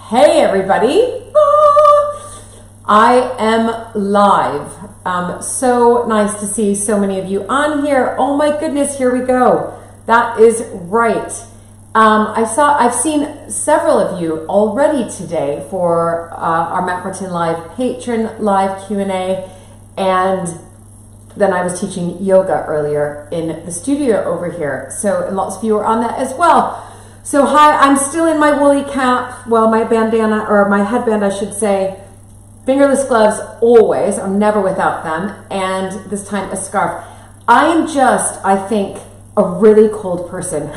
Hey everybody, I am live. So nice to see so many of you on here. Oh my goodness, here we go. That is right. I've seen several of you already today for our Mapperton Live Patron Live Q&A, and then I was teaching yoga earlier in the studio over here. So, and lots of you are on that as well. So hi, I'm still in my woolly cap, well, my bandana, or my headband, I should say. Fingerless gloves, always. I'm never without them. And this time, a scarf. I am just, I think, a really cold person.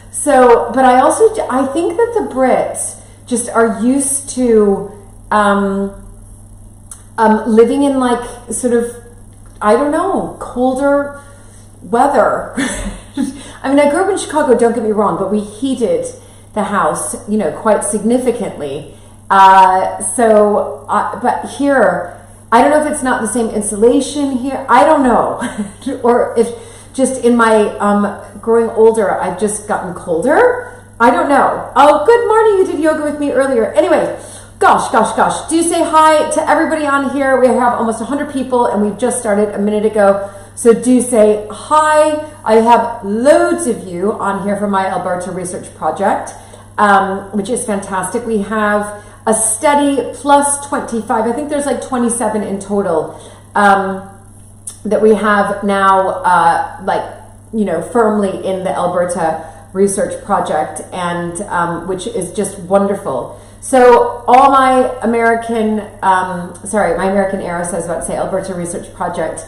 So, but I think that the Brits just are used to living in like sort of, I don't know, colder weather. I mean, I grew up in Chicago, don't get me wrong, but we heated the house, you know, quite significantly. But here, I don't know if it's not the same insulation here. I don't know. Or if just in my growing older, I've just gotten colder. I don't know. Oh, good morning. You did yoga with me earlier. Anyway, gosh. Do say hi to everybody on here. We have almost 100 people, and we've just started a minute ago. So do say hi. I have loads of you on here from my Alberta research project, which is fantastic. We have a steady plus 25. I think there's like 27 in total that we have now, firmly in the Alberta research project, and which is just wonderful. So all my American Heiress, I was about to say Alberta research project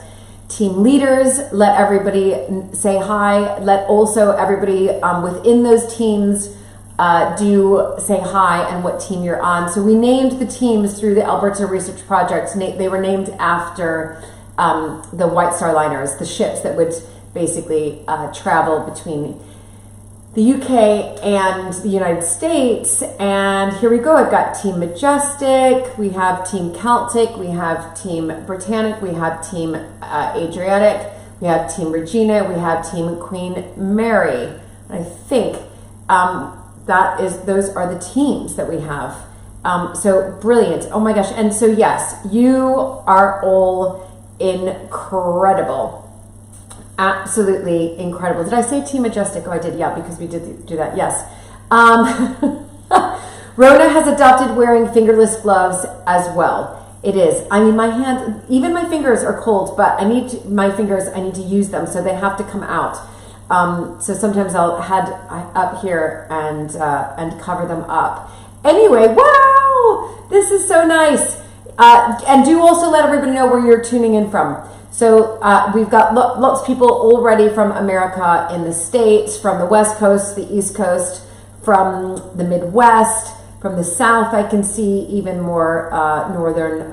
team leaders, let everybody say hi. Let also everybody within those teams do say hi and what team you're on. So we named the teams through the Alberta Research Project. They were named after the White Star Liners, the ships that would basically travel between the UK and the United States. And here we go. I've got Team Majestic, we have Team Celtic, we have Team Britannic, we have Team Adriatic, we have Team Regina, we have Team Queen Mary. I think those are the teams that we have. So brilliant. Oh my gosh. And so yes, you are all incredible. Absolutely incredible. Did I say Team Majestic? Oh, I did. Yeah, because we did do that. Yes. Rona has adopted wearing fingerless gloves as well. It is. I mean, my hand, even my fingers are cold, but I need to use them, so they have to come out. So sometimes I'll head up here and cover them up. Anyway, wow, this is so nice. And do also let everybody know where you're tuning in from. So we've got lots of people already from America in the States, from the West Coast, the East Coast, from the Midwest, from the South. I can see even more northern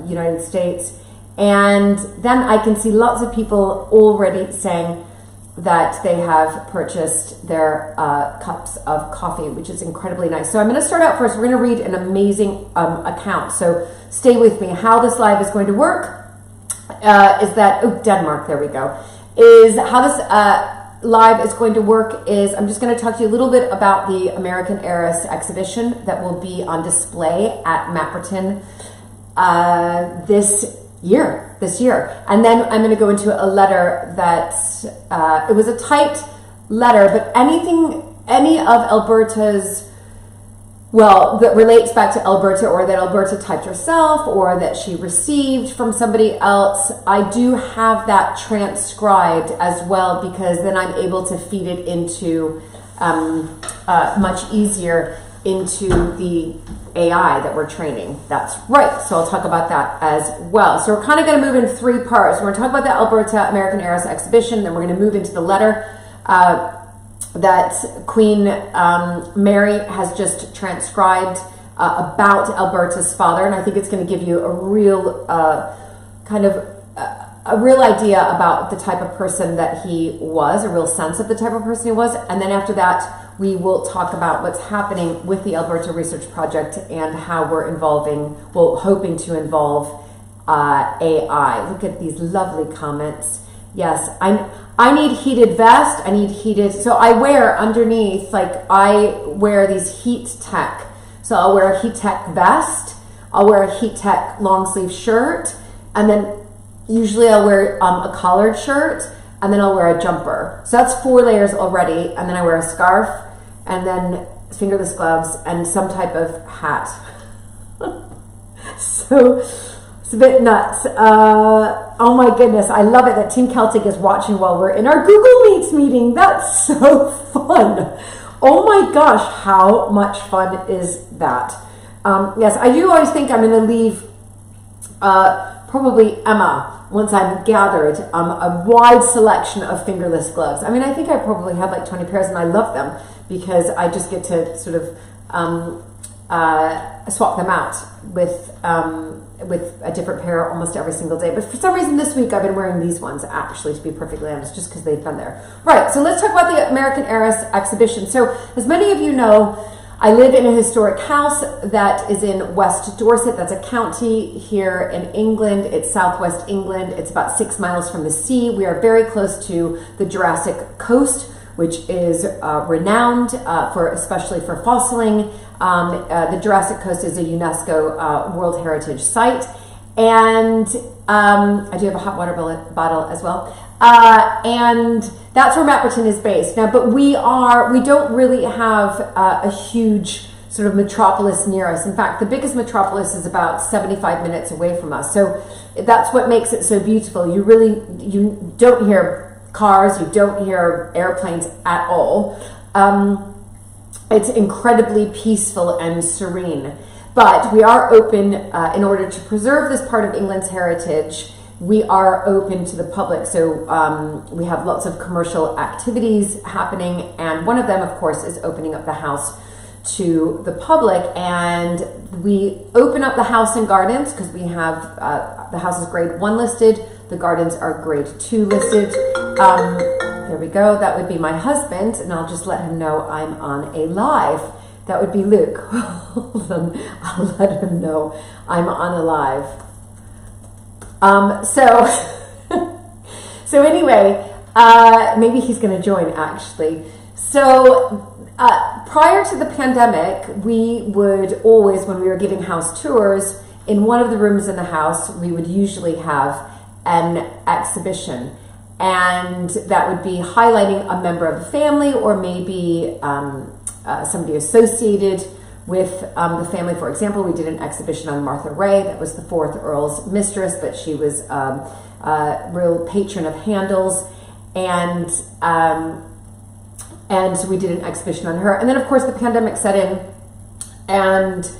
United States. And then I can see lots of people already saying that they have purchased their cups of coffee, which is incredibly nice. So I'm going to start out first. We're going to read an amazing account. So stay with me. How this live is going to work is that, Denmark, there we go, is how this live is going to work is I'm just going to talk to you a little bit about the American Heiress exhibition that will be on display at Mapperton this year. And then I'm going to go into a letter that, it was a typed letter, but any of Alberta's, well, that relates back to Alberta, or that Alberta typed herself, or that she received from somebody else, I do have that transcribed as well, because then I'm able to feed it into, much easier into the AI that we're training. That's right. So I'll talk about that as well. So we're kind of going to move in three parts. We're going to talk about the Alberta American Heiress exhibition, then we're going to move into the letter that Queen Mary has just transcribed about Alberta's father, and I think it's going to give you a real a real idea about the type of person that he was, a real sense of the type of person he was. And then after that, we will talk about what's happening with the Alberta Research Project and how we're hoping to involve AI. Look at these lovely comments. Yes, I need heated vest. I need heated. So I wear underneath, like I wear these heat tech. So I'll wear a heat tech vest. I'll wear a heat tech long sleeve shirt. And then usually I'll wear a collared shirt. And then I'll wear a jumper. So that's 4 layers already. And then I wear a scarf. And then fingerless gloves and some type of hat. So it's a bit nuts. Oh my goodness, I love it that Team Celtic is watching while we're in our Google Meets meeting. That's so fun. Oh my gosh, how much fun is that? Yes, I do always think I'm going to leave probably Emma once I've gathered a wide selection of fingerless gloves. I mean, I think I probably have like 20 pairs and I love them because I just get to sort of swap them out with a different pair almost every single day. But for some reason this week I've been wearing these ones, actually, to be perfectly honest, just because they've been there. Right, so let's talk about the American Heiress exhibition. So as many of you know, I live in a historic house that is in West Dorset. That's a county here in England. It's southwest England. It's about 6 miles from the sea. We are very close to the Jurassic Coast, which is renowned especially for fossiling. The Jurassic Coast is a UNESCO World Heritage Site. And I do have a hot water bottle as well. And that's where Mapperton is based. Now, but we don't really have a huge sort of metropolis near us. In fact, the biggest metropolis is about 75 minutes away from us. So that's what makes it so beautiful. You don't hear cars, you don't hear airplanes at all. It's incredibly peaceful and serene. But we are open, in order to preserve this part of England's heritage, we are open to the public. So we have lots of commercial activities happening. And one of them, of course, is opening up the house to the public. And we open up the house and gardens because we have, the house is grade 1 listed. The gardens are grade 2 listed. There we go. That would be my husband. And I'll just let him know I'm on a live. That would be Luke. Hold on. I'll let him know I'm on a live. So anyway, maybe he's going to join actually. So prior to the pandemic, we would always, when we were giving house tours, in one of the rooms in the house, we would usually have an exhibition. And that would be highlighting a member of the family or maybe somebody associated with the family. For example, we did an exhibition on Martha Ray. That was the 4th Earl's mistress, but she was a real patron of Handel's. And so we did an exhibition on her. And then, of course, the pandemic set in and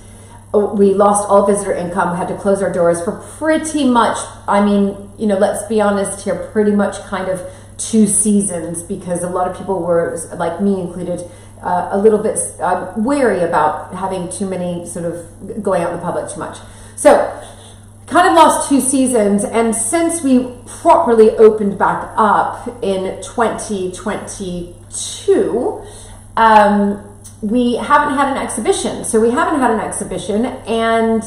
we lost all visitor income, had to close our doors for pretty much, I mean, you know, let's be honest here, pretty much kind of 2 seasons, because a lot of people were, like me included, a little bit wary about having too many sort of going out in the public too much. So kind of lost 2 seasons. And since we properly opened back up in 2022, we haven't had an exhibition. So we haven't had an exhibition, and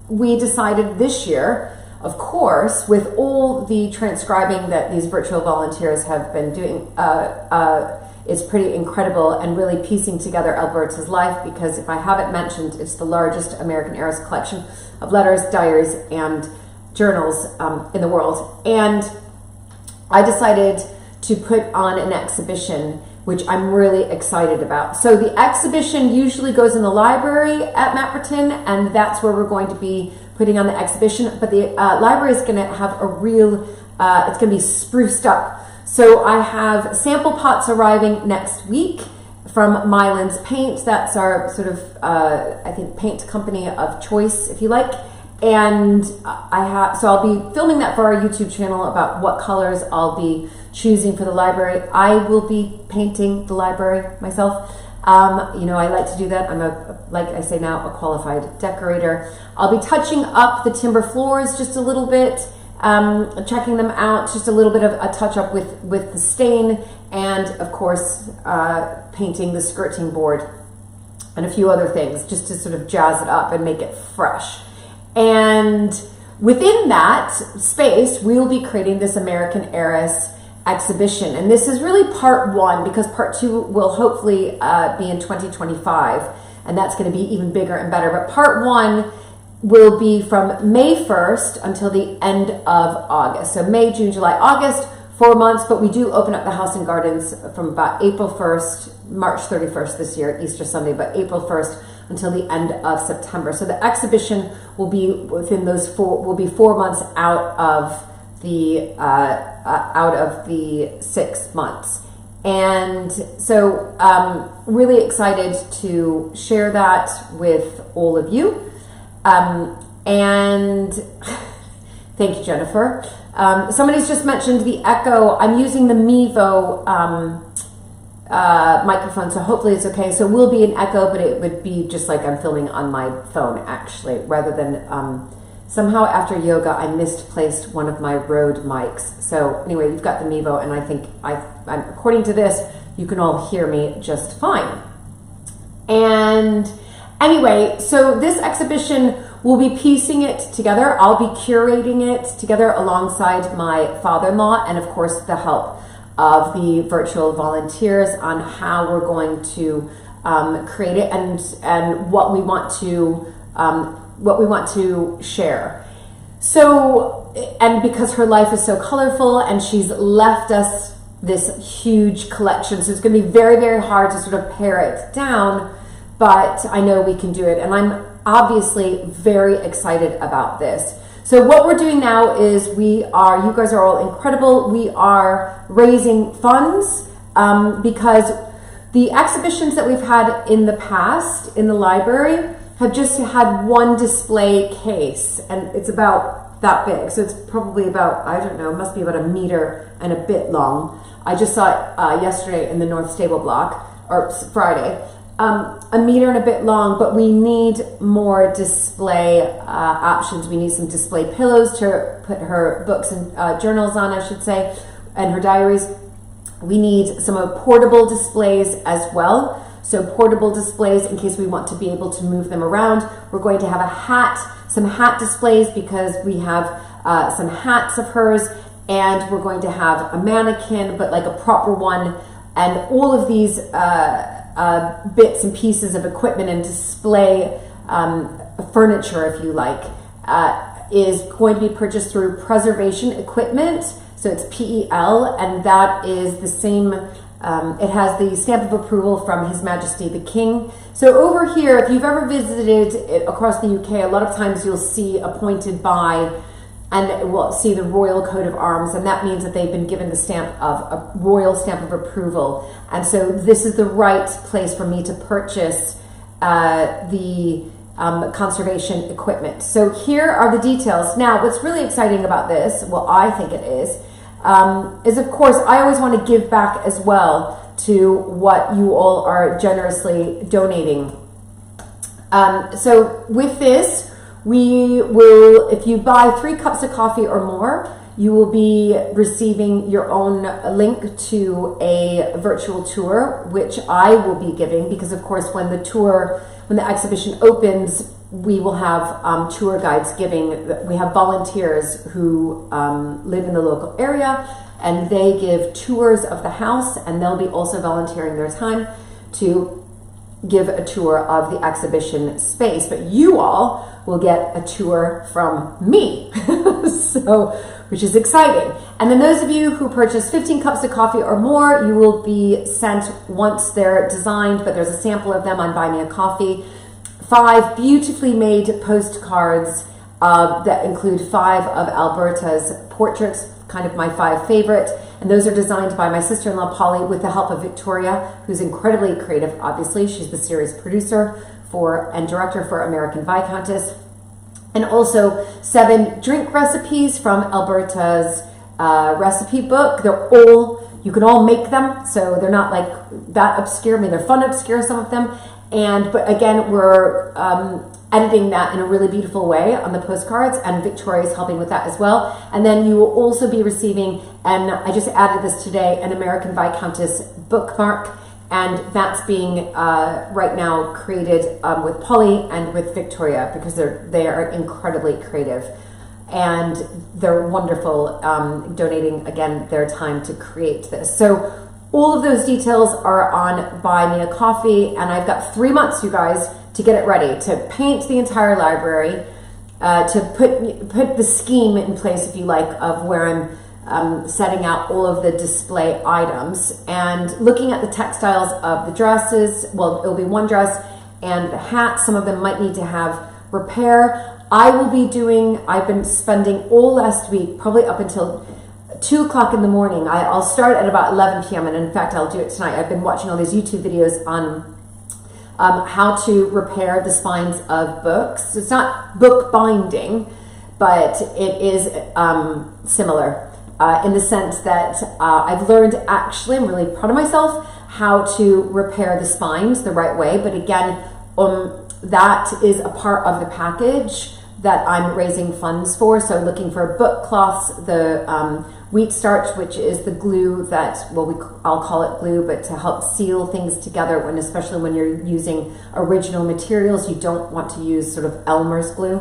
we decided this year, of course, with all the transcribing that these virtual volunteers have been doing, it's pretty incredible and really piecing together Alberta's life, because if I haven't mentioned, it's the largest American Heiress collection of letters, diaries, and journals in the world. And I decided to put on an exhibition, which I'm really excited about. So the exhibition usually goes in the library at Mapperton, and that's where we're going to be putting on the exhibition. But the library is going to have a real, it's going to be spruced up. So I have sample pots arriving next week from Mylands Paint. That's our sort of, I think, paint company of choice, if you like. And so I'll be filming that for our YouTube channel about what colors I'll be choosing for the library. I will be painting the library myself. You know, I like to do that. I'm like I say now, a qualified decorator. I'll be touching up the timber floors just a little bit, checking them out, just a little bit of a touch up with the stain, and of course, painting the skirting board and a few other things just to sort of jazz it up and make it fresh. And within that space, we'll be creating this American Heiress exhibition. And this is really part one, because part two will hopefully be in 2025, and that's going to be even bigger and better. But part one will be from May 1st until the end of August. So May, June, July, August, 4 months, but we do open up the house and gardens from about April 1st, March 31st this year, Easter Sunday, but April 1st until the end of September. So the exhibition will be within those 4 months out of the 6 months. And so really excited to share that with all of you. And thank you, Jennifer. Somebody's just mentioned the echo. I'm using the Mevo microphone, so hopefully it's okay. So it will be an echo, but it would be just like I'm filming on my phone, actually, rather than somehow after yoga I misplaced one of my Rode mics. So anyway, you've got the Mevo, and I think I'm according to this, you can all hear me just fine. And anyway, so this exhibition, we'll be piecing it together. I'll be curating it together alongside my father-in-law, and of course the help of the virtual volunteers on how we're going to create it and what we want to share. So, and because her life is so colorful and she's left us this huge collection, so it's going to be very, very hard to sort of pare it down, but I know we can do it, and I'm obviously very excited about this. So what we're doing now is you guys are all incredible. We are raising funds because the exhibitions that we've had in the past in the library have just had one display case, and it's about that big. So it's probably about, I don't know, it must be about 1 meter and a bit long. I just saw it yesterday in the North Stable block, or Friday. 1 meter and a bit long, but we need more display options. We need some display pillows to put her books and journals on, I should say, and her diaries. We need some portable displays as well. So portable displays in case we want to be able to move them around. We're going to have some hat displays because we have some hats of hers, and we're going to have a mannequin, but like a proper one, and all of these bits and pieces of equipment and display furniture, if you like, is going to be purchased through Preservation Equipment. So it's PEL, and that is the same, it has the stamp of approval from His Majesty the King. So over here, if you've ever visited it across the UK, a lot of times you'll see appointed by, and we'll see the royal coat of arms, and that means that they've been given the stamp of a royal stamp of approval. And so this is the right place for me to purchase the conservation equipment. So here are the details. Now, what's really exciting about this, well, I think it is of course, I always want to give back as well to what you all are generously donating. So with this, we will, if you buy 3 cups of coffee or more, you will be receiving your own link to a virtual tour, which I will be giving, because of course when the exhibition opens, we will have tour guides giving. We have volunteers who live in the local area, and they give tours of the house, and they'll be also volunteering their time to give a tour of the exhibition space. But you all will get a tour from me, so, which is exciting. And then those of you who purchase 15 cups of coffee or more, you will be sent, once they're designed, but there's a sample of them on Buy Me a Coffee, 5 beautifully made postcards that include 5 of Alberta's portraits, kind of my 5 favorite. And those are designed by my sister-in-law, Polly, with the help of Victoria, who's incredibly creative, obviously. She's the series producer and director for American Viscountess. And also 7 drink recipes from Alberta's recipe book. You can all make them, so they're not like that obscure. I mean, they're fun obscure, some of them. But again, we're editing that in a really beautiful way on the postcards, and Victoria is helping with that as well. And then you will also be receiving, and I just added this today, an American Viscountess bookmark, and that's being right now created with Polly and with Victoria, because they are incredibly creative. and they're wonderful, donating, again, their time to create this. So all of those details are on Buy Me a Coffee, and I've got 3 months, you guys, to get it ready, to paint the entire library, to put the scheme in place, if you like, of where I'm setting out all of the display items, and looking at the textiles of the dresses. Well, it'll be one dress, and the hats, some of them might need to have repair. I've been spending all last week, probably up until 2 o'clock in the morning. I'll start at about 11 p.m. and in fact, I'll do it tonight. I've been watching all these YouTube videos on how to repair the spines of books. It's not book binding, but it is similar in the sense that I've learned, actually, I'm really proud of myself, how to repair the spines the right way. But again, that is a part of the package that I'm raising funds for. So looking for book cloths, the wheat starch, which is the glue that, well, I'll call it glue, but to help seal things together, especially when you're using original materials, you don't want to use sort of Elmer's glue.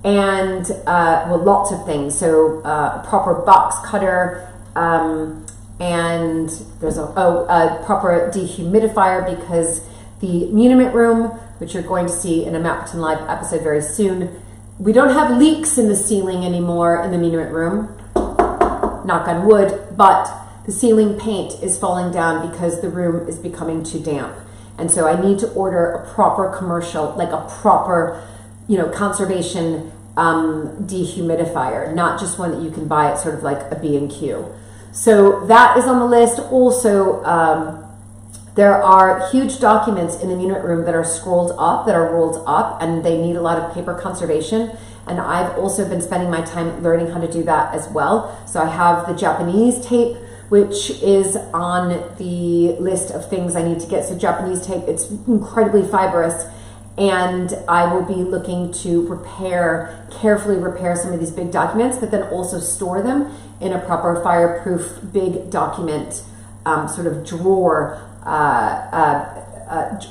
Lots of things. So a proper box cutter, and there's a proper dehumidifier, because the muniment room, which you're going to see in a Mapperton Live episode very soon, we don't have leaks in the ceiling anymore in the muniment room, knock on wood, but the ceiling paint is falling down because the room is becoming too damp. And so I need to order a proper commercial, like a proper, conservation dehumidifier, not just one that you can buy at sort of like a B&Q. So that is on the list. Also, there are huge documents in the unit room that are scrolled up, that are rolled up, and they need a lot of paper conservation. And I've also been spending my time learning how to do that as well. So I have the Japanese tape, which is on the list of things I need to get. So Japanese tape, it's incredibly fibrous. And I will be looking to carefully repair some of these big documents, but then also store them in a proper fireproof big document sort of drawer,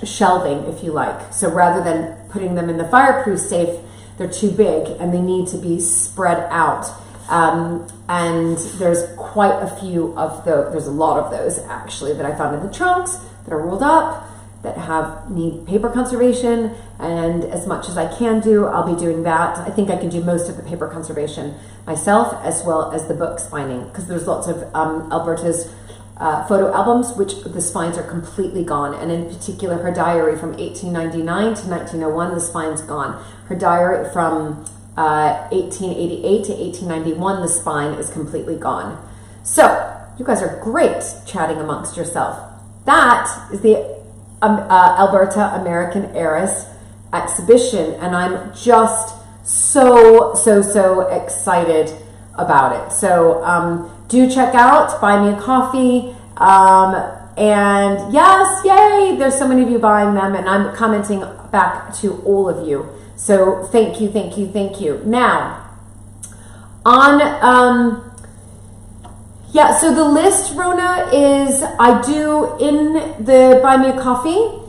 shelving, if you like. So rather than putting them in the fireproof safe, they're too big and they need to be spread out. And there's quite a few of those. There's a lot of those actually that I found in the trunks that are rolled up, that need paper conservation, and as much as I can do, I'll be doing that. I think I can do most of the paper conservation myself, as well as the book spining, because there's lots of Alberta's photo albums, which the spines are completely gone, and in particular her diary from 1899 to 1901, the spine's gone. Her diary from 1888 to 1891, the spine is completely gone. So you guys are great chatting amongst yourself. That is the Alberta American Heiress exhibition, and I'm just so excited about it. So do check out Buy Me a Coffee, and yes, yay, there's so many of you buying them, and I'm commenting back to all of you, so thank you. Now on so the list, Rona, is I do in the Buy Me a Coffee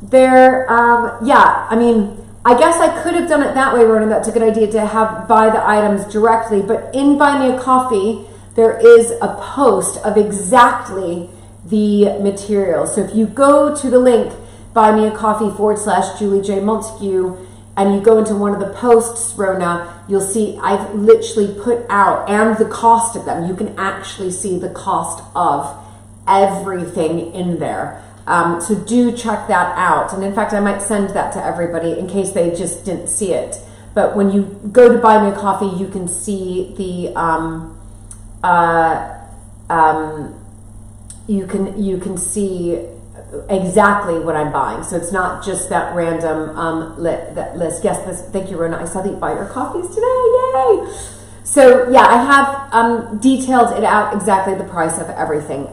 there. I mean, I guess I could have done it that way, Rona. That's a good idea, to buy the items directly. But in Buy Me a Coffee, there is a post of exactly the material. So if you go to the link, Buy Me a Coffee / Julie J. Montagu, and you go into one of the posts, Rona, you'll see I've literally put out, and the cost of them. You can actually see the cost of everything in there. So do check that out. And in fact, I might send that to everybody in case they just didn't see it. But when you go to Buy Me a Coffee, you can see the you can see exactly what I'm buying. So it's not just that random list. Yes, thank you, Rona. I saw that you buy your coffees today. Yay! So yeah, I have detailed it out exactly the price of everything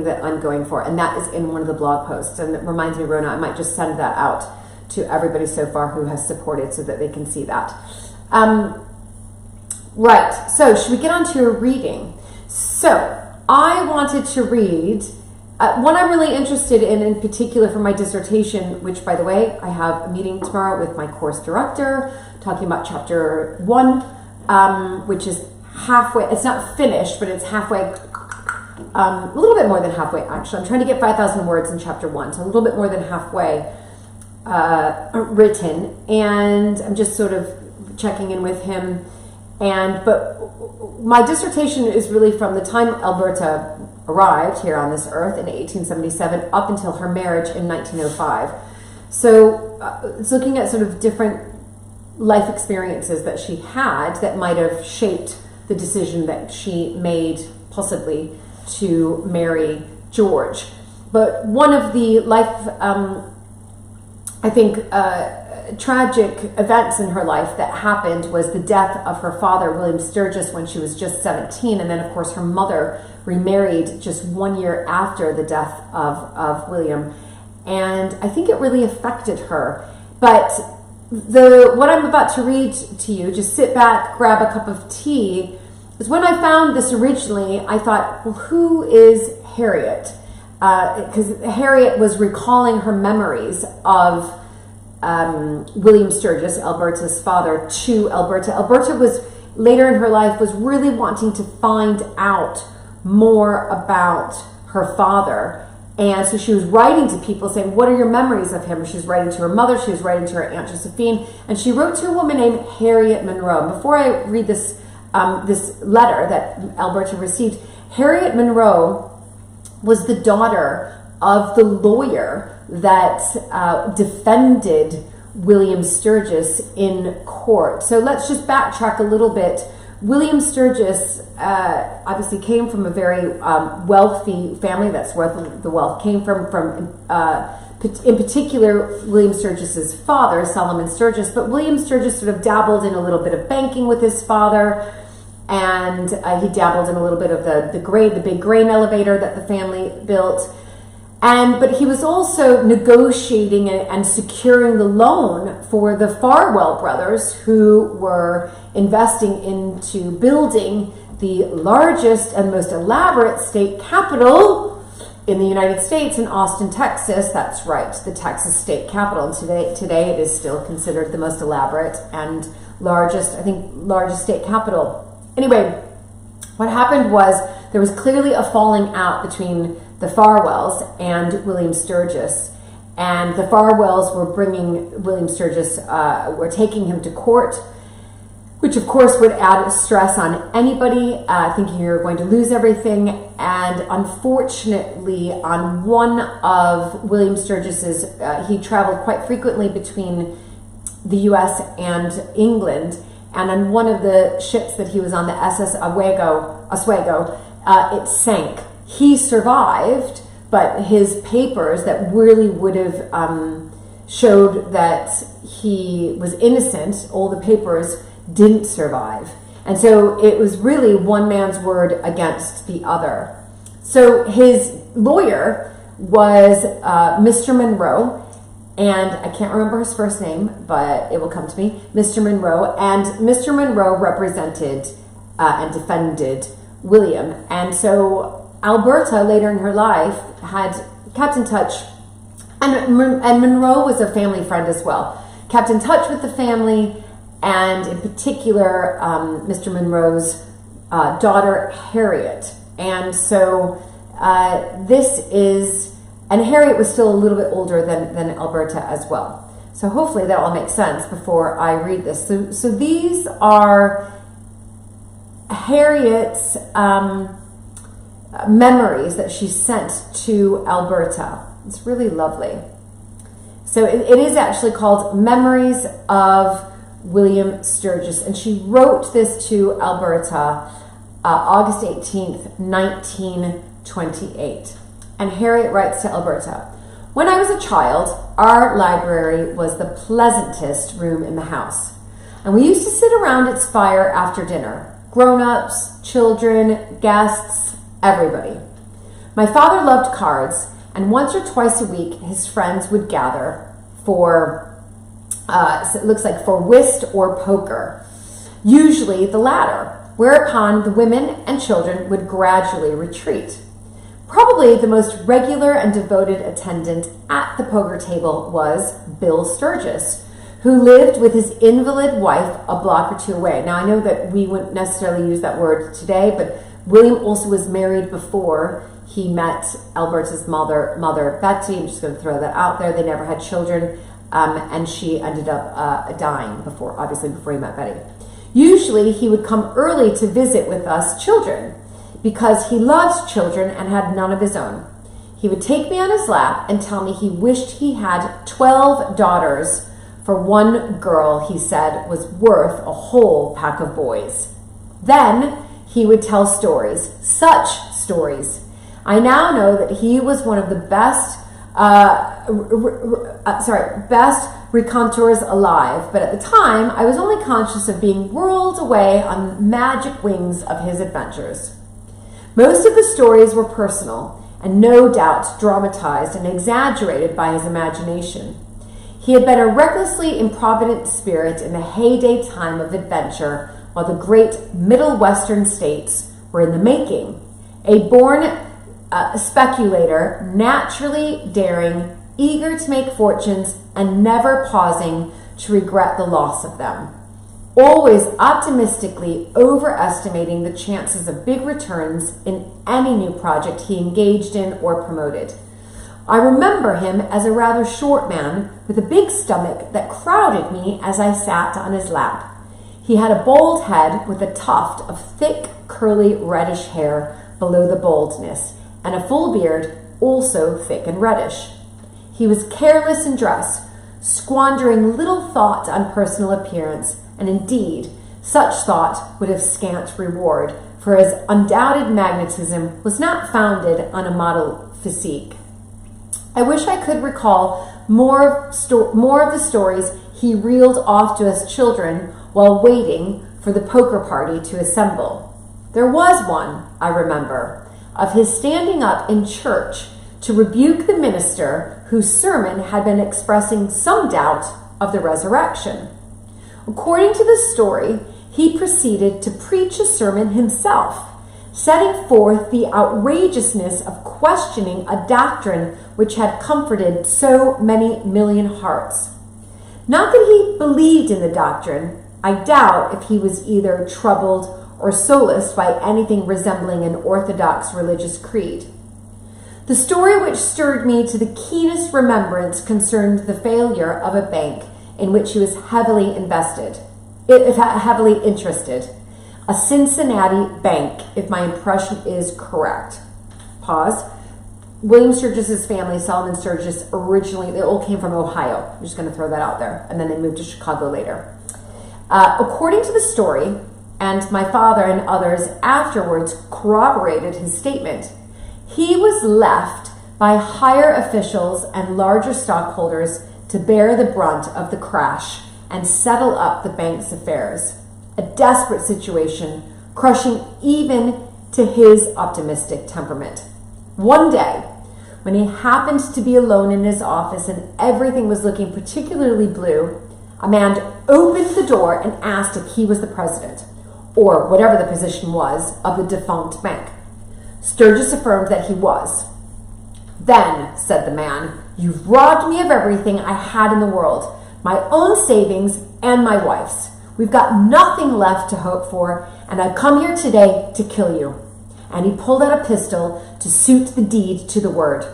that I'm going for, and that is in one of the blog posts. And it reminds me, Rona, I might just send that out to everybody so far who has supported, so that they can see that. Right. So should we get on to a reading? So I wanted to read one I'm really interested in particular for my dissertation, which, by the way, I have a meeting tomorrow with my course director talking about chapter 1 which is halfway. It's not finished, but it's halfway. A little bit more than halfway, actually. I'm trying to get 5,000 words in chapter 1, so a little bit more than halfway written, and I'm just sort of checking in with him. But my dissertation is really from the time Alberta arrived here on this earth in 1877 up until her marriage in 1905. So it's looking at sort of different life experiences that she had that might have shaped the decision that she made, possibly, to marry George. But one of the life, tragic events in her life that happened was the death of her father, William Sturgis, when she was just 17. And then, of course, her mother remarried just 1 year after the death of William. And I think it really affected her. But what I'm about to read to you, just sit back, grab a cup of tea, is when I found this originally, I thought, well, who is Harriet? Because Harriet was recalling her memories of William Sturgis, Alberta's father, to Alberta. Alberta was, later in her life, was really wanting to find out more about her father. And so she was writing to people saying, what are your memories of him? She was writing to her mother, she was writing to her Aunt Josephine, and she wrote to a woman named Harriet Monroe. Before I read this letter that Alberta received, Harriet Monroe was the daughter of the lawyer that defended William Sturgis in court. So let's just backtrack a little bit. William Sturgis obviously came from a very wealthy family. That's where the wealth came from in particular, William Sturgis's father, Solomon Sturgis. But William Sturgis sort of dabbled in a little bit of banking with his father, and he dabbled in a little bit of the big grain elevator that the family built. But he was also negotiating and securing the loan for the Farwell brothers, who were investing into building the largest and most elaborate state capitol in the United States, in Austin, Texas. That's right, the Texas state capitol. And today it is still considered the most elaborate and largest state capitol. Anyway, what happened was there was clearly a falling out between the Farwells and William Sturgis, and the Farwells were bringing William Sturgis, were taking him to court, which of course would add stress on anybody, thinking you're going to lose everything. And unfortunately, on one of William Sturgis's, he traveled quite frequently between the U.S. and England, and on one of the ships that he was on, the SS Oswego, it sank. He survived, but his papers that really would have showed that he was innocent, all the papers didn't survive. And so it was really one man's word against the other. So his lawyer was Mr. Monroe, and I can't remember his first name, but it will come to me, Mr. Monroe. And Mr. Monroe represented and defended William. And so Alberta, later in her life, had kept in touch, and Monroe was a family friend as well, kept in touch with the family, and in particular, Mr. Monroe's daughter, Harriet. And so and Harriet was still a little bit older than Alberta as well. So hopefully that all makes sense before I read this. So these are Harriet's memories that she sent to Alberta. It's really lovely. So it is actually called Memories of William Sturgis, and she wrote this to Alberta August 18th, 1928. And Harriet writes to Alberta, "When I was a child, our library was the pleasantest room in the house, and we used to sit around its fire after dinner, grown-ups, children, guests, everybody. My father loved cards, and once or twice a week his friends would gather for it looks like for whist or poker, usually the latter, whereupon the women and children would gradually retreat. Probably the most regular and devoted attendant at the poker table was Bill Sturgis, who lived with his invalid wife a block or two away. Now, I know that we wouldn't necessarily use that word today, but William also was married before he met Alberta's mother Betsy. I'm just going to throw that out there. They never had children, and she ended up dying before he met Betty. Usually, he would come early to visit with us children because he loved children and had none of his own. He would take me on his lap and tell me he wished he had 12 daughters, for one girl, he said, was worth a whole pack of boys. Then he would tell stories, such stories. I now know that he was one of the best raconteurs alive, but at the time, I was only conscious of being whirled away on magic wings of his adventures. Most of the stories were personal, and no doubt dramatized and exaggerated by his imagination. He had been a recklessly improvident spirit in the heyday time of adventure, while the great Middle Western states were in the making. A born speculator, naturally daring, eager to make fortunes, and never pausing to regret the loss of them. Always optimistically overestimating the chances of big returns in any new project he engaged in or promoted. I remember him as a rather short man with a big stomach that crowded me as I sat on his lap. He had a bald head with a tuft of thick, curly, reddish hair below the baldness, and a full beard, also thick and reddish. He was careless in dress, squandering little thought on personal appearance, and indeed, such thought would have scant reward, for his undoubted magnetism was not founded on a model physique. I wish I could recall more of the stories he reeled off to us children while waiting for the poker party to assemble. There was one, I remember, of his standing up in church to rebuke the minister whose sermon had been expressing some doubt of the resurrection. According to the story, he proceeded to preach a sermon himself, setting forth the outrageousness of questioning a doctrine which had comforted so many million hearts. Not that he believed in the doctrine. I doubt if he was either troubled or solaced by anything resembling an orthodox religious creed. The story which stirred me to the keenest remembrance concerned the failure of a bank in which he was heavily interested. A Cincinnati bank, if my impression is correct. Pause. William Sturgis's family, Solomon Sturgis, originally, they all came from Ohio. I'm just going to throw that out there. And then they moved to Chicago later. According to the story, and my father and others afterwards corroborated his statement, he was left by higher officials and larger stockholders to bear the brunt of the crash and settle up the bank's affairs. A desperate situation, crushing even to his optimistic temperament. One day, when he happened to be alone in his office and everything was looking particularly blue, a man opened the door and asked if he was the president, or whatever the position was, of the defunct bank. Sturgis affirmed that he was. "Then," said the man, "you've robbed me of everything I had in the world, my own savings and my wife's. We've got nothing left to hope for, and I've come here today to kill you." And he pulled out a pistol to suit the deed to the word.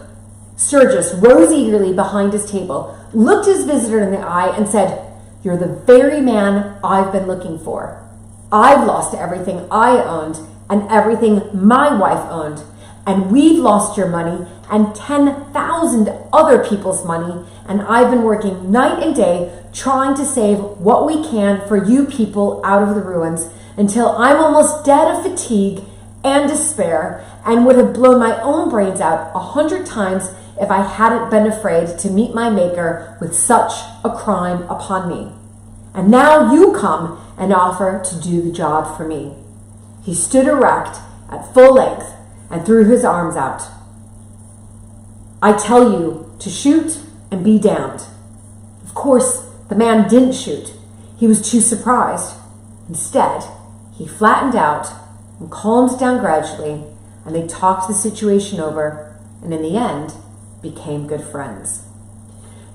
Sturgis rose eagerly behind his table, looked his visitor in the eye, and said, "You're the very man I've been looking for. I've lost everything I owned and everything my wife owned, and we've lost your money and 10,000 other people's money, and I've been working night and day trying to save what we can for you people out of the ruins until I'm almost dead of fatigue and despair, and would have blown my own brains out 100 times if I hadn't been afraid to meet my Maker with such a crime upon me. And now you come and offer to do the job for me." He stood erect at full length and threw his arms out. "I tell you to shoot and be damned." Of course, the man didn't shoot. He was too surprised. Instead, he flattened out and calmed down gradually, and they talked the situation over, and in the end, became good friends.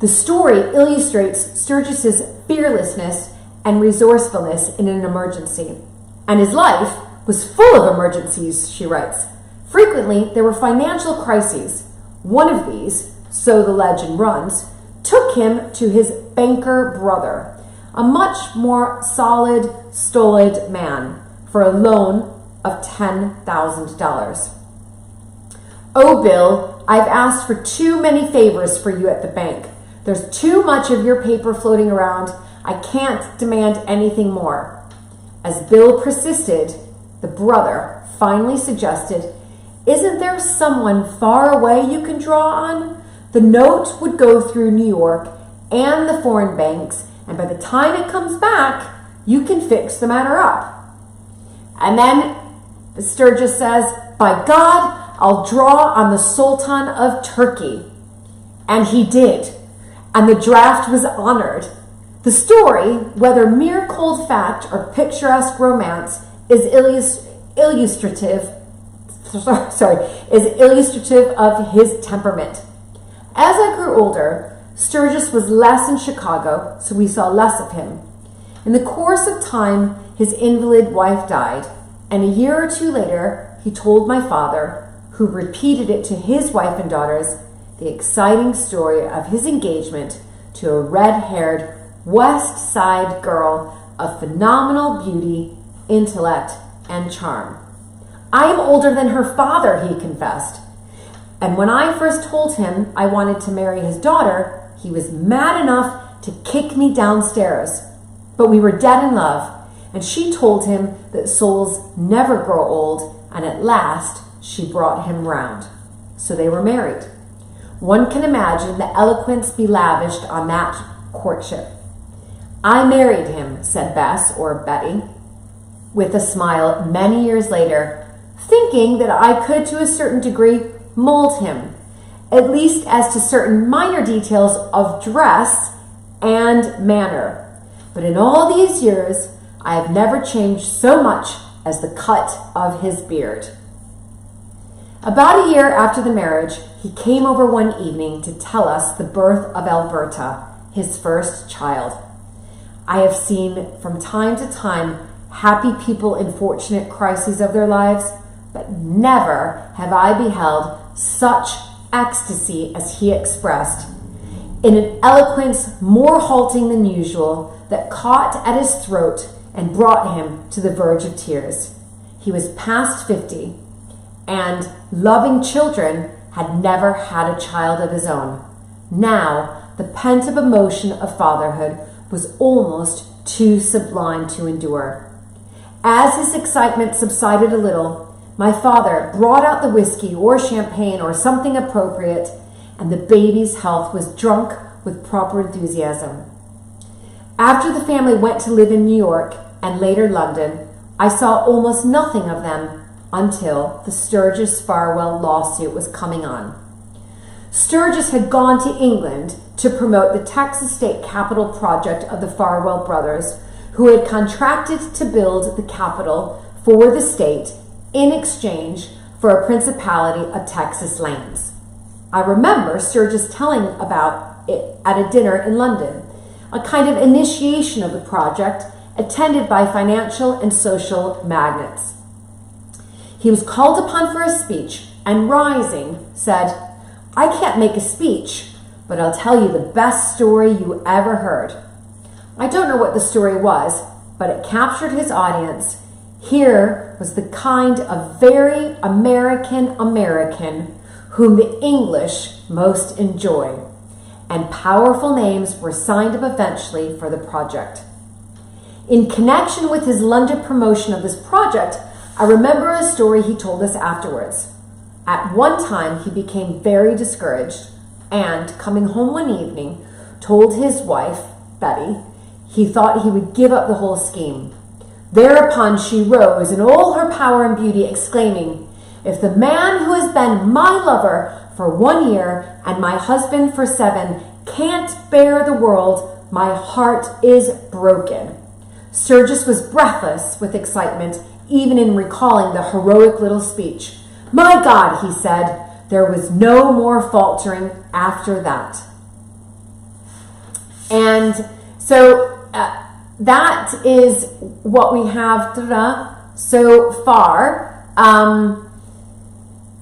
The story illustrates Sturgis's fearlessness and resourcefulness in an emergency. And his life was full of emergencies, she writes. Frequently, there were financial crises. One of these, so the legend runs, took him to his banker brother, a much more solid, stolid man, for a loan of $10,000. "Oh, Bill, I've asked for too many favors for you at the bank. There's too much of your paper floating around. I can't demand anything more." As Bill persisted, the brother finally suggested, "Isn't there someone far away you can draw on? The note would go through New York and the foreign banks, and by the time it comes back, you can fix the matter up." And then Sturgis says, "By God, I'll draw on the Sultan of Turkey." And he did, and the draft was honored. The story, whether mere cold fact or picturesque romance, is illustrative of his temperament. As I grew older, Sturgis was less in Chicago, so we saw less of him. In the course of time, his invalid wife died, and a year or two later, he told my father, who repeated it to his wife and daughters, the exciting story of his engagement to a red-haired West Side girl of phenomenal beauty, intellect, and charm. "I am older than her father," he confessed. And when I first told him I wanted to marry his daughter, he was mad enough to kick me downstairs. But we were dead in love, and she told him that souls never grow old, and at last she brought him round. So they were married. One can imagine the eloquence be lavished on that courtship. "I married him," said Bess, or Betty, with a smile many years later, thinking that I could, to a certain degree, mold him, at least as to certain minor details of dress and manner. But in all these years, I have never changed so much as the cut of his beard. About a year after the marriage, he came over one evening to tell us the birth of Alberta, his first child. I have seen from time to time happy people in fortunate crises of their lives, but never have I beheld such ecstasy as he expressed, in an eloquence more halting than usual, that caught at his throat and brought him to the verge of tears. He was past 50, and, loving children, had never had a child of his own. Now, the pent-up emotion of fatherhood was almost too sublime to endure. As his excitement subsided a little, my father brought out the whiskey or champagne or something appropriate, and the baby's health was drunk with proper enthusiasm. After the family went to live in New York and later London, I saw almost nothing of them until the Sturgis Farwell lawsuit was coming on. Sturgis had gone to England to promote the Texas State Capitol project of the Farwell brothers, who had contracted to build the Capitol for the state in exchange for a principality of Texas lands. I remember Sturgis telling about it at a dinner in London, a kind of initiation of the project attended by financial and social magnates. He was called upon for a speech and, rising, said, "I can't make a speech, but I'll tell you the best story you ever heard." I don't know what the story was, but it captured his audience. Here was the kind of very American whom the English most enjoy, and powerful names were signed up eventually for the project. In connection with his London promotion of this project, I remember a story he told us afterwards. At one time, he became very discouraged and, coming home one evening, told his wife, Betty, he thought he would give up the whole scheme. Thereupon she rose in all her power and beauty, exclaiming, "If the man who has been my lover for 1 year and my husband for 7 can't bear the world, my heart is broken." Sturgis was breathless with excitement, even in recalling the heroic little speech. "My God," he said, "there was no more faltering after that." And so that is what we have so far.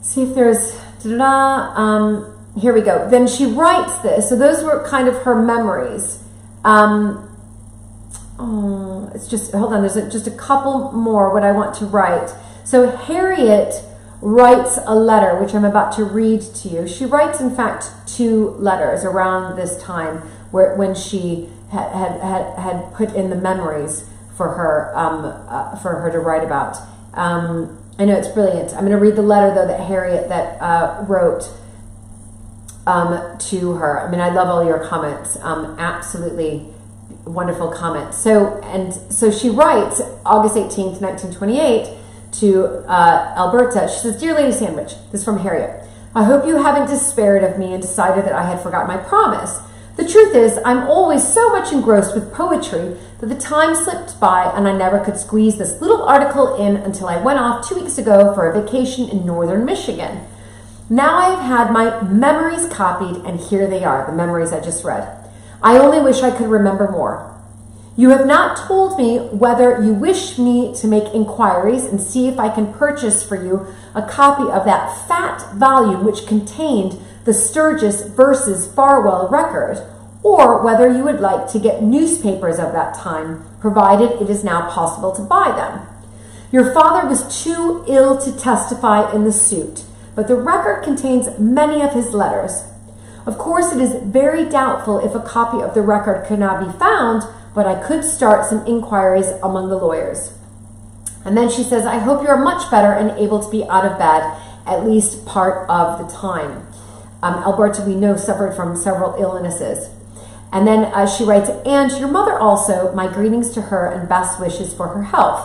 See if there's here we go. Then she writes this. So those were kind of her memories. It's just, hold on, there's just a couple more what I want to write. So Harriet writes a letter, which I'm about to read to you. She writes, in fact, 2 letters around this time when she had put in the memories for her to write about. I know it's brilliant. I'm going to read the letter, though, that Harriet wrote to her. I mean, I love all your comments. Absolutely wonderful comments. So she writes August 18th, 1928 to Alberta. She says, "Dear Lady Sandwich," this is from Harriet, "I hope you haven't despaired of me and decided that I had forgotten my promise. The truth is, I'm always so much engrossed with poetry that the time slipped by and I never could squeeze this little article in until I went off 2 weeks ago for a vacation in northern Michigan. Now I have had my memories copied, and here they are, the memories I just read. I only wish I could remember more. You have not told me whether you wish me to make inquiries and see if I can purchase for you a copy of that fat volume which contained the Sturgis versus Farwell record, or whether you would like to get newspapers of that time, provided it is now possible to buy them. Your father was too ill to testify in the suit, but the record contains many of his letters. Of course, it is very doubtful if a copy of the record could now be found, but I could start some inquiries among the lawyers." And then she says, "I hope you are much better and able to be out of bed at least part of the time." Alberta, we know, suffered from several illnesses. And then she writes, "And your mother also, my greetings to her and best wishes for her health.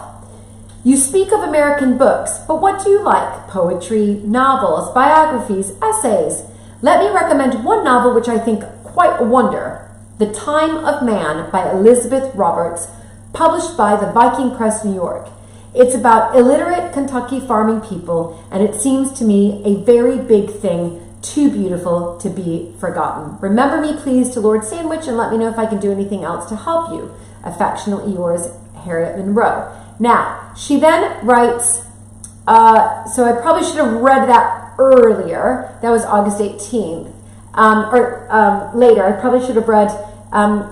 You speak of American books, but what do you like? Poetry, novels, biographies, essays? Let me recommend one novel which I think quite a wonder, The Time of Man by Elizabeth Roberts, published by the Viking Press, New York. It's about illiterate Kentucky farming people, and it seems to me a very big thing, too beautiful to be forgotten. Remember me, please, to Lord Sandwich, and let me know if I can do anything else to help you. Affectionately yours, Harriet Monroe." Now, she then writes, so I probably should have read that earlier. That was August 18th. Later. I probably should have read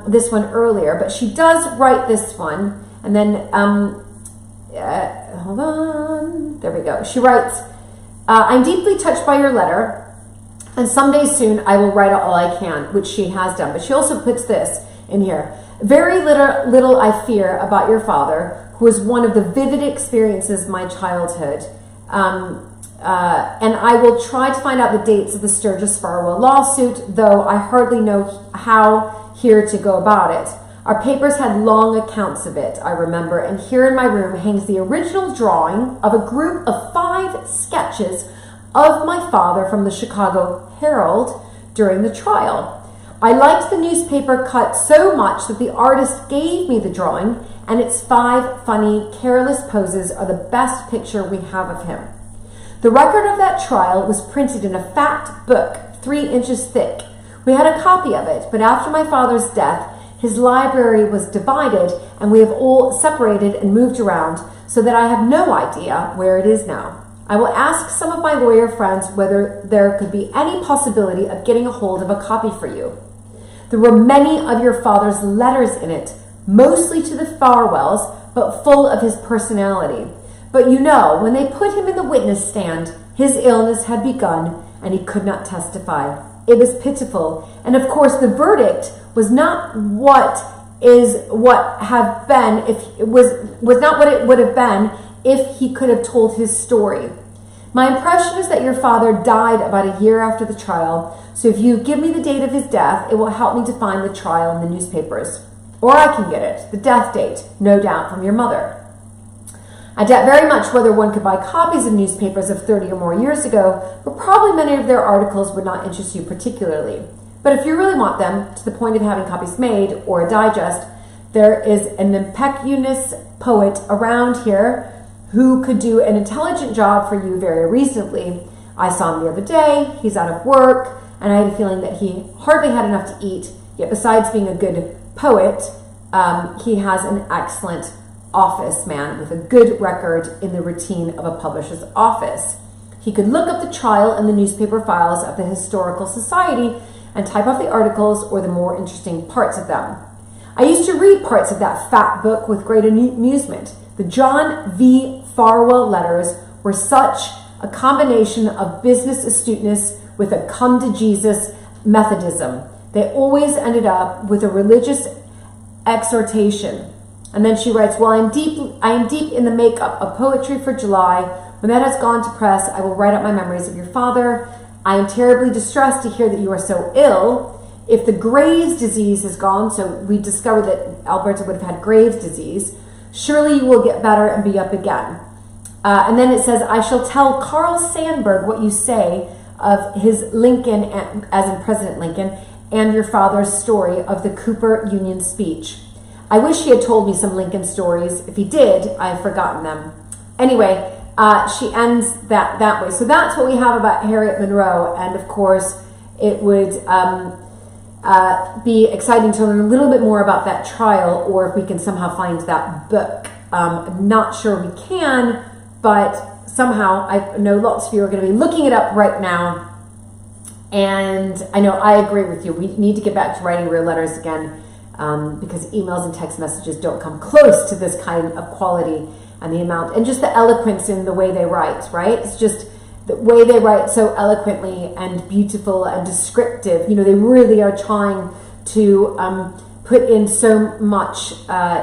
this one earlier, but she does write this one. And then, hold on. There we go. She writes, "I'm deeply touched by your letter, and someday soon I will write all I can," which she has done. But she also puts this in here. "Very little I fear about your father, who was one of the vivid experiences of my childhood. And I will try to find out the dates of the Sturgis Farwell lawsuit, though I hardly know how here to go about it. Our papers had long accounts of it, I remember, and here in my room hangs the original drawing of a group of 5 sketches of my father from the Chicago Herald during the trial. I liked the newspaper cut so much that the artist gave me the drawing, and its 5 funny, careless poses are the best picture we have of him. The record of that trial was printed in a fat book, 3 inches thick. We had a copy of it, but after my father's death, his library was divided, and we have all separated and moved around, so that I have no idea where it is now. I will ask some of my lawyer friends whether there could be any possibility of getting a hold of a copy for you. There were many of your father's letters in it, mostly to the Farwells, but full of his personality. But you know, when they put him in the witness stand, his illness had begun, and he could not testify. It was pitiful, and of course the verdict was not what it would have been if he could have told his story. My impression is that your father died about a year after the trial, so if you give me the date of his death, it will help me to find the trial in the newspapers. Or I can get it, the death date, no doubt from your mother. I doubt very much whether one could buy copies of newspapers of 30 or more years ago, but probably many of their articles would not interest you particularly. But if you really want them, to the point of having copies made, or a digest, there is an impecunious poet around here who could do an intelligent job for you very reasonably. I saw him the other day. He's out of work, and I had a feeling that he hardly had enough to eat. Yet besides being a good poet, he has an excellent office man with a good record in the routine of a publisher's office. He could look up the trial in the newspaper files of the Historical Society and type up the articles or the more interesting parts of them. I used to read parts of that fat book with great amusement. The John V. Farwell letters were such a combination of business astuteness with a come-to-Jesus Methodism. They always ended up with a religious exhortation. And then she writes, "Well, I am deep in the makeup of poetry for July. When that has gone to press, I will write up my memories of your father. I am terribly distressed to hear that you are so ill. If the Graves' disease is gone," so we discovered that Alberta would have had Graves' disease, "surely you will get better and be up again." And then it says, "I shall tell Carl Sandburg what you say of his Lincoln, as in President Lincoln, and your father's story of the Cooper Union speech. I wish he had told me some Lincoln stories. If he did, I have forgotten them." Anyway, she ends that way. So that's what we have about Harriet Monroe. And of course, it would be exciting to learn a little bit more about that trial, or if we can somehow find that book. I'm not sure we can, but somehow I know lots of you are going to be looking it up right now. And I know I agree with you. We need to get back to writing real letters again, because emails and text messages don't come close to this kind of quality and the amount and just the eloquence in the way they write, right? It's just the way they write so eloquently and beautiful and descriptive. You know, they really are trying to put in so much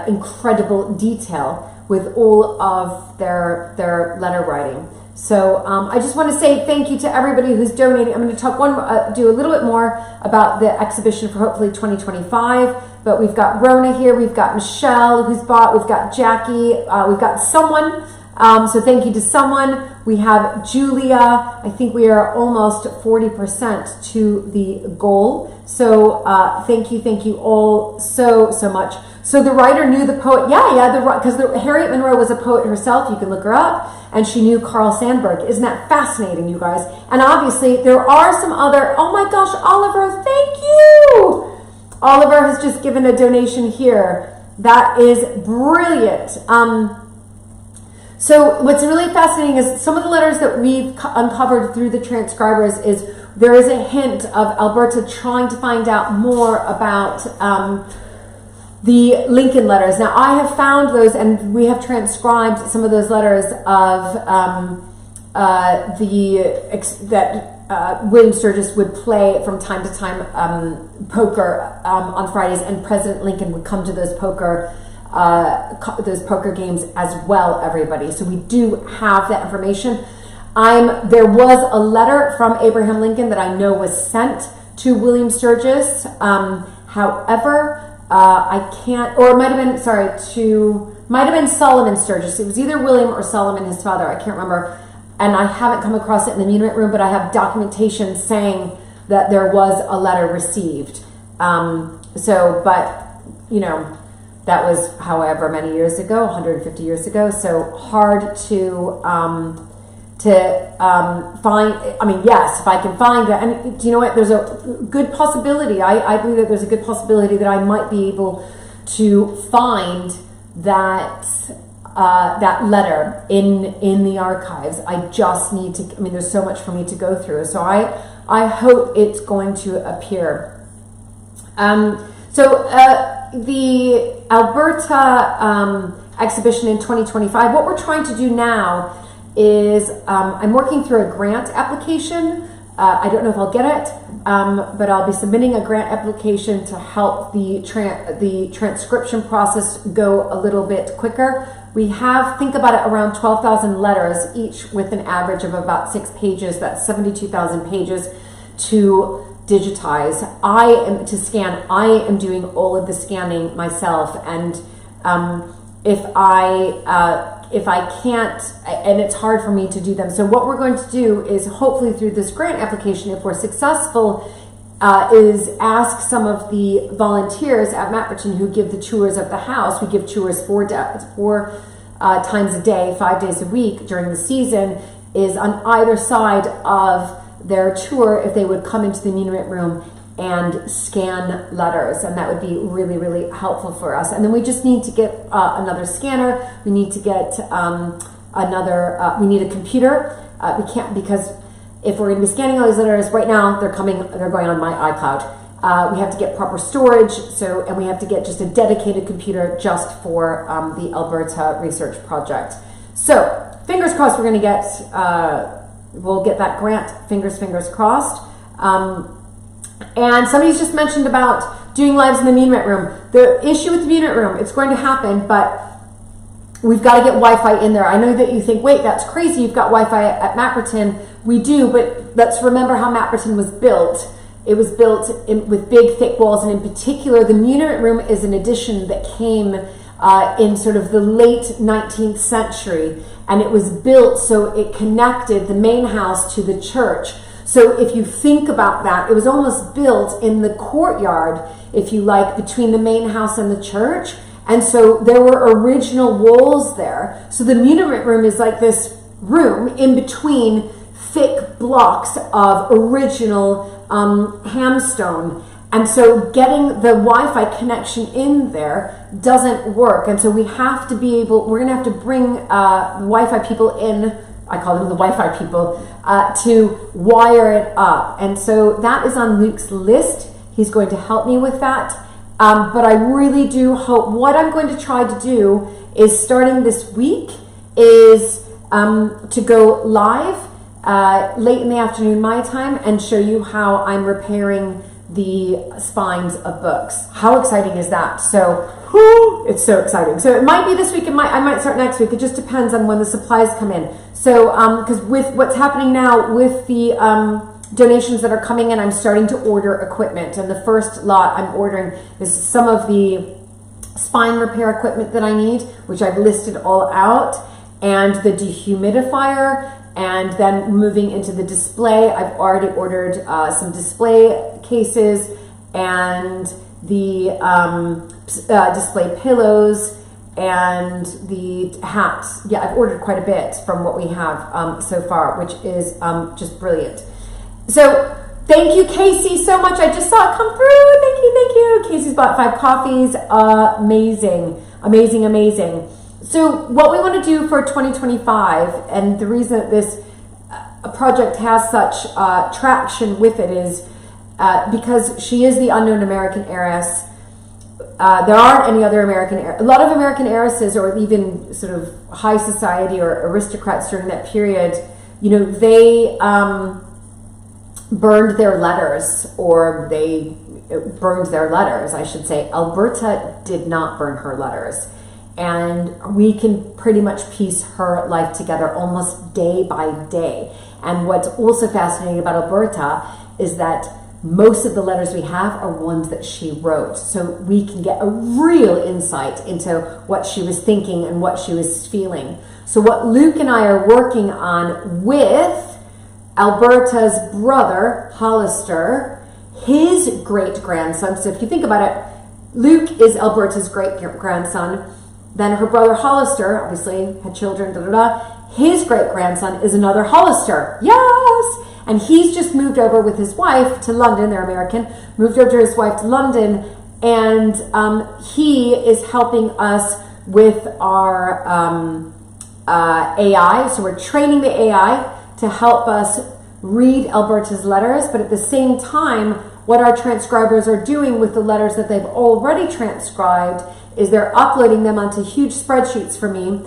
incredible detail with all of their letter writing. So I just want to say thank you to everybody who's donating. I'm going to talk do a little bit more about the exhibition for hopefully 2025. But we've got Rona here, we've got Michelle who's bought, we've got Jackie, we've got someone. So thank you to someone. We have Julia. I think we are almost 40% to the goal. So thank you all so much. So the writer knew the poet. Because Harriet Monroe was a poet herself. You can look her up. And she knew Carl Sandburg. Isn't that fascinating, you guys? And obviously there are some other, oh my gosh, Oliver, thank you. Oliver has just given a donation here. That is brilliant. So what's really fascinating is some of the letters that we've uncovered through the transcribers is there is a hint of Alberta trying to find out more about the Lincoln letters. Now I have found those, and we have transcribed some of those letters of William Sturgis would play from time to time poker on Fridays, and President Lincoln would come to those poker games as well, everybody. So we do have that information. There was a letter from Abraham Lincoln that I know was sent to William Sturgis. However, I can't, or it might have been, might have been Solomon Sturgis. It was either William or Solomon, his father. I can't remember. And I haven't come across it in the monument room, but I have documentation saying that there was a letter received. That was however many years ago, 150 years ago. So hard to find. I mean, yes, if I can find that. And do you know what? There's a good possibility. I believe that there's a good possibility that I might be able to find that letter in the archives. I just need to. I mean, there's so much for me to go through. So I hope it's going to appear. The Alberta exhibition in 2025, what we're trying to do now is I'm working through a grant application. I don't know if I'll get it, but I'll be submitting a grant application to help the transcription process go a little bit quicker. We have, think about it, around 12,000 letters, each with an average of about 6 pages. That's 72,000 pages to digitize. I am doing all of the scanning myself, and if I can't, and it's hard for me to do them. So what we're going to do is, hopefully through this grant application, if we're successful, is ask some of the volunteers at Mapperton who give the tours of the house. We give tours four times a day, 5 days a week during the season, is on either side of their tour, if they would come into the monument room and scan letters, and that would be really, really helpful for us. And then we just need to get another scanner. We need to get we need a computer. We can't, because if we're going to be scanning all these letters right now, they're going on my iCloud. We have to get proper storage, and we have to get just a dedicated computer just for the Alberta research project. So fingers crossed, we're going to we'll get that grant. Fingers crossed. And somebody's just mentioned about doing lives in the Muniment room. The issue with the Muniment room, it's going to happen, but we've got to get Wi-Fi in there. I know that you think, wait, that's crazy. You've got Wi-Fi at Mapperton. We do, but let's remember how Mapperton was built. It was built with big, thick walls, and in particular, the Muniment room is an addition that came in sort of the late 19th century, and it was built so it connected the main house to the church. So if you think about that, it was almost built in the courtyard, if you like, between the main house and the church. And so there were original walls there. So the Muniment room is like this room in between thick blocks of original hamstone. And so getting the Wi-Fi connection in there doesn't work. And so we're going to have to bring Wi-Fi people in. I call them the Wi-Fi people, to wire it up. And so that is on Luke's list. He's going to help me with that. But I really do hope, what I'm going to try to do is, starting this week, is to go live late in the afternoon my time and show you how I'm repairing the spines of books. How exciting is that? So, it's so exciting. So it might be this week, I might start next week. It just depends on when the supplies come in. So, because with what's happening now with the donations that are coming in, I'm starting to order equipment. And the first lot I'm ordering is some of the spine repair equipment that I need, which I've listed all out, and the dehumidifier. And then moving into the display, I've already ordered some display cases and the display pillows and the hats. Yeah, I've ordered quite a bit from what we have so far, which is just brilliant. So thank you, Casey, so much. I just saw it come through. Thank you. Casey's bought 5 coffees. Amazing. So what we want to do for 2025, and the reason that this project has such traction with it, is because she is the unknown American heiress. There aren't any other a lot of American heiresses, or even sort of high society or aristocrats during that period, they burned their letters, I should say. Alberta did not burn her letters. And we can pretty much piece her life together almost day by day. And what's also fascinating about Alberta is that most of the letters we have are ones that she wrote. So we can get a real insight into what she was thinking and what she was feeling. So what Luke and I are working on with Alberta's brother, Hollister, his great-grandson. So if you think about it, Luke is Alberta's great-grandson. Then her brother Hollister, obviously, had children, His great-grandson is another Hollister. Yes! And he's just moved over with his wife to London. They're American. Moved over to his wife to London. And he is helping us with our AI. So we're training the AI to help us read Alberta's letters. But at the same time, what our transcribers are doing with the letters that they've already transcribed is they're uploading them onto huge spreadsheets for me,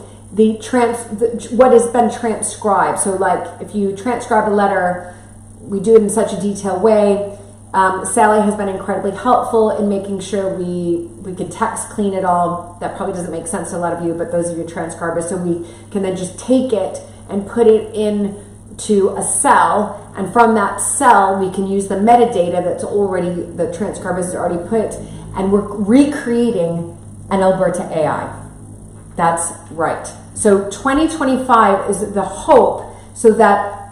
what has been transcribed. So like if you transcribe a letter, we do it in such a detailed way. Sally has been incredibly helpful in making sure we can text clean it all. That probably doesn't make sense to a lot of you, but those of you transcribers, so we can then just take it and put it into a cell, and from that cell we can use the metadata that's already, the transcribers has already put, and we're recreating an Alberta AI. That's right. So 2025 is the hope, so that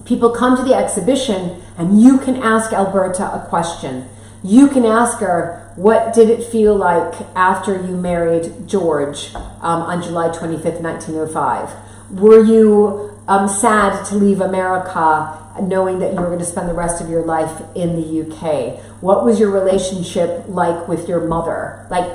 people come to the exhibition and you can ask Alberta a question. You can ask her, what did it feel like after you married George on July 25th, 1905? Were you sad to leave America knowing that you were going to spend the rest of your life in the UK? What was your relationship like with your mother? Like,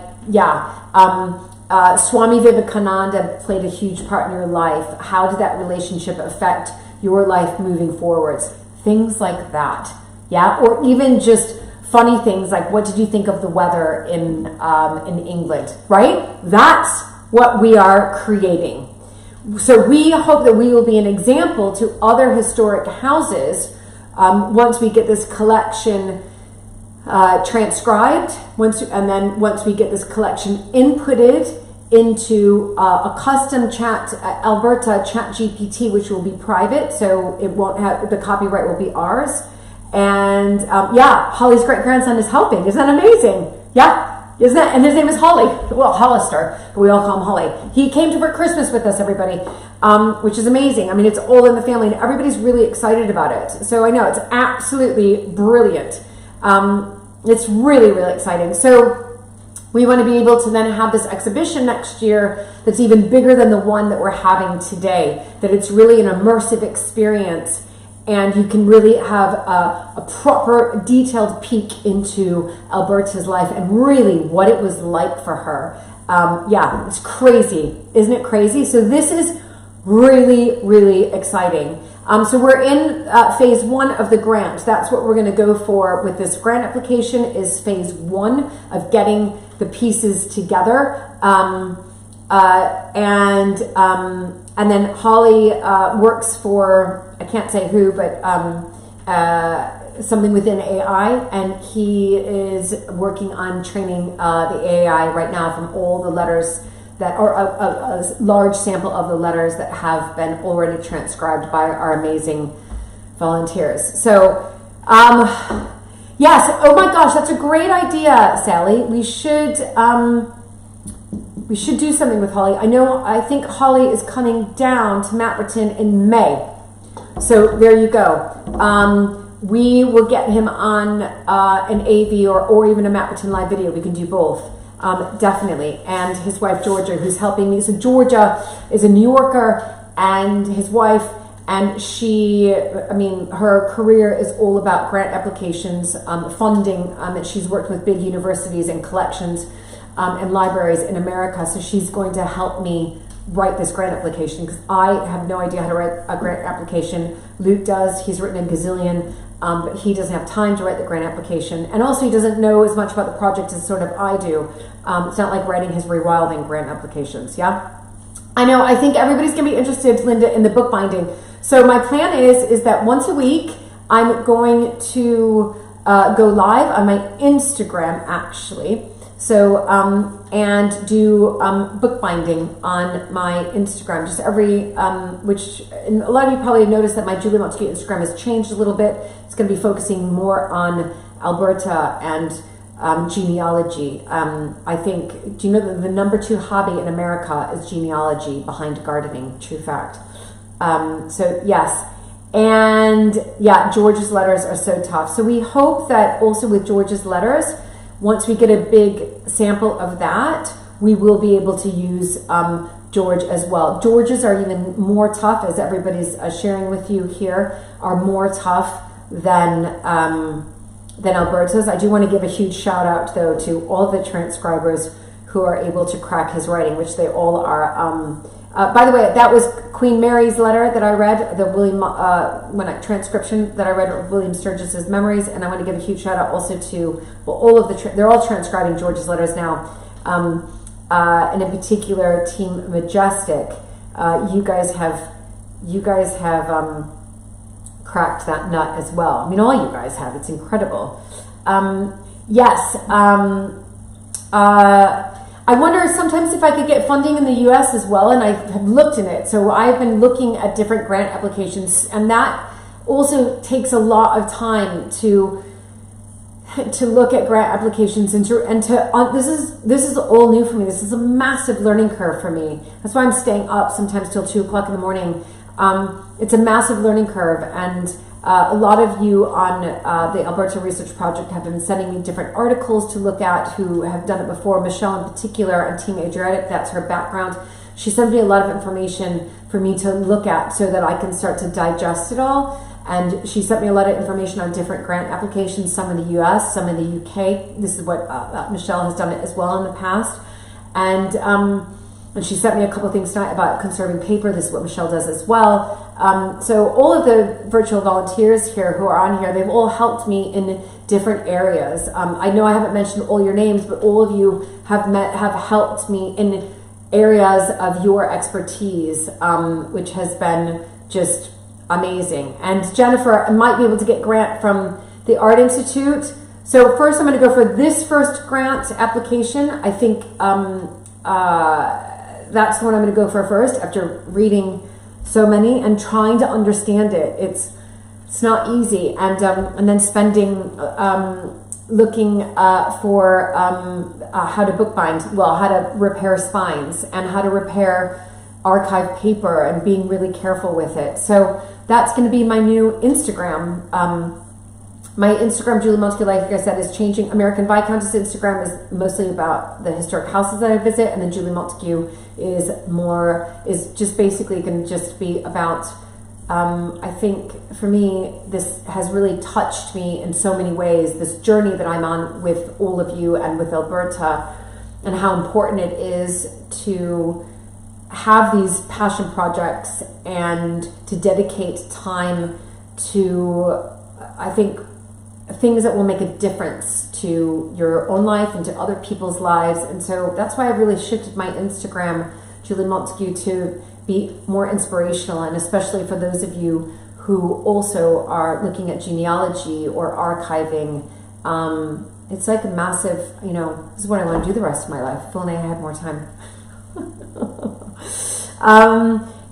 Swami Vivekananda played a huge part in your life. How did that relationship affect your life moving forwards? Things like that. Yeah, or even just funny things like, what did you think of the weather in England? Right? That's what we are creating. So we hope that we will be an example to other historic houses once we get this collection transcribed, and then once we get this collection inputted into a custom chat, Alberta chat GPT, which will be private, so it won't have, the copyright will be ours. And Holly's great-grandson is helping. Isn't that amazing? Yeah. Isn't that? And his name is Holly. Well, Hollister, but we all call him Holly. He came for Christmas with us, everybody, which is amazing. I mean, it's all in the family, and everybody's really excited about it. So I know it's absolutely brilliant. It's really, really exciting. So we want to be able to then have this exhibition next year that's even bigger than the one that we're having today, that it's really an immersive experience. And you can really have a proper, detailed peek into Alberta's life and really what it was like for her. It's crazy. Isn't it crazy? So this is really, really exciting. So we're in phase 1 of the grant. That's what we're going to go for with this grant application, is phase 1 of getting the pieces together. And then Holly works for, I can't say who, but something within AI, and he is working on training the AI right now from all the letters that, or a large sample of the letters that have been already transcribed by our amazing volunteers. So, yes, oh my gosh, that's a great idea, Sally. We should do something with Holly. I think Holly is coming down to Mapperton in May. So there you go. We will get him on an AV or even a Mapperton live video. We can do both, definitely. And his wife, Georgia, who's helping me. So Georgia is a New Yorker, and his wife, and her career is all about grant applications, funding, and she's worked with big universities and collections and libraries in America. So she's going to help me write this grant application, because I have no idea how to write a grant application. Luke does. He's written a gazillion, but he doesn't have time to write the grant application. And also he doesn't know as much about the project as sort of I do. It's not like writing his rewilding grant applications, yeah? I know, I think everybody's going to be interested, Linda, in the bookbinding. So my plan is that once a week, I'm going to go live on my Instagram, actually. So, and do bookbinding on my Instagram, just every, and a lot of you probably have noticed that my Julie Montagu Instagram has changed a little bit. It's going to be focusing more on Alberta and genealogy. I think, do you know that the number 2 hobby in America is genealogy behind gardening? True fact. So yes. And yeah, George's letters are so tough. So we hope that also with George's letters, once we get a big sample of that, we will be able to use George as well. George's are even more tough, as everybody's sharing with you here, are more tough than Alberta's. I do want to give a huge shout out, though, to all the transcribers who are able to crack his writing, which they all are. By the way, that was Queen Mary's letter that I read, the transcription that I read of William Sturgis's memories, and I want to give a huge shout out also to all of they're all transcribing George's letters now, and in particular Team Majestic. You guys have cracked that nut as well. I mean, all you guys have. It's incredible. Yes. I wonder sometimes if I could get funding in the U.S. as well, and I have looked in it. So I've been looking at different grant applications, and that also takes a lot of time to look at grant applications and this is all new for me. This is a massive learning curve for me. That's why I'm staying up sometimes till 2 o'clock in the morning. It's a massive learning curve, and a lot of you on the Alberta Research Project have been sending me different articles to look at who have done it before. Michelle in particular on Team Adriatic, that's her background. she sent me a lot of information for me to look at so that I can start to digest it all. And she sent me a lot of information on different grant applications, some in the US, some in the UK. This is what Michelle has done it as well in the past. And she sent me a couple of things tonight about conserving paper. This is what Michelle does as well. So all of the virtual volunteers here who are on here, they've all helped me in different areas. I know I haven't mentioned all your names, but all of you have helped me in areas of your expertise, which has been just amazing. And Jennifer, I might be able to get grant from the Art Institute. So first I'm going to go for this first grant application. I think that's the one I'm going to go for first after reading so many and trying to understand it. It's not easy. And then spending, looking for how to bookbind, well, how to repair spines and how to repair archive paper and being really careful with it. So that's going to be my new Instagram. My Instagram, Julie Montagu, like I said, is changing. American Viscountess Instagram is mostly about the historic houses that I visit, and then Julie Montagu is just basically going to just be about, I think for me, this has really touched me in so many ways, this journey that I'm on with all of you and with Alberta, and how important it is to have these passion projects and to dedicate time to, I think, things that will make a difference to your own life and to other people's lives. And so that's why I really shifted my Instagram, Julie Montagu, to be more inspirational, and especially for those of you who also are looking at genealogy or archiving. It's like a massive, this is what I want to do the rest of my life. If only I had more time.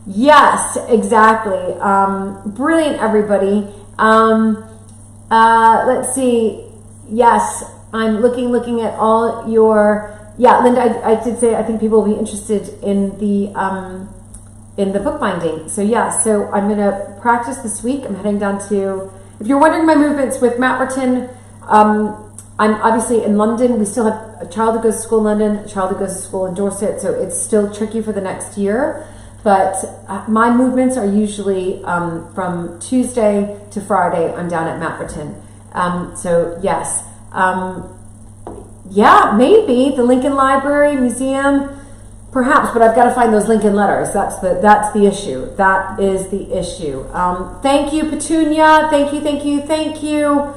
Yes, exactly. Brilliant, everybody. Let's see. Yes, I'm looking at all your, Linda, I did say I think people will be interested in the bookbinding. So so I'm going to practice this week. I'm heading down to, if you're wondering my movements with Mapperton, I'm obviously in London. We still have a child who goes to school in London, a child who goes to school in Dorset, so it's still tricky for the next year. But my movements are usually from Tuesday to Friday. I'm down at Mapperton. So yes, maybe the Lincoln Library Museum, perhaps. But I've got to find those Lincoln letters. That's the issue. That is the issue. Thank you, Petunia. Thank you.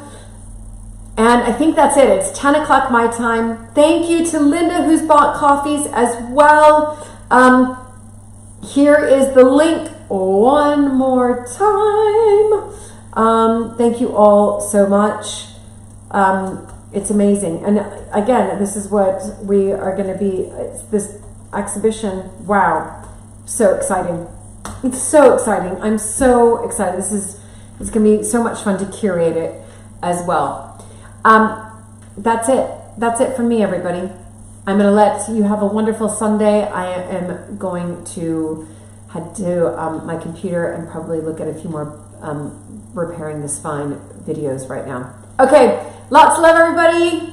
And I think that's it. It's 10 o'clock my time. Thank you to Linda, who's bought coffees as well. Here is the link one more time. Thank you all so much. It's amazing. And again, this is what we are going to be. It's this exhibition. Wow. So exciting. It's so exciting. I'm so excited. It's going to be so much fun to curate it as well. That's it. That's it from me, everybody. I'm going to let you have a wonderful Sunday. I am going to head to my computer and probably look at a few more repairing the spine videos right now. Okay, lots of love, everybody.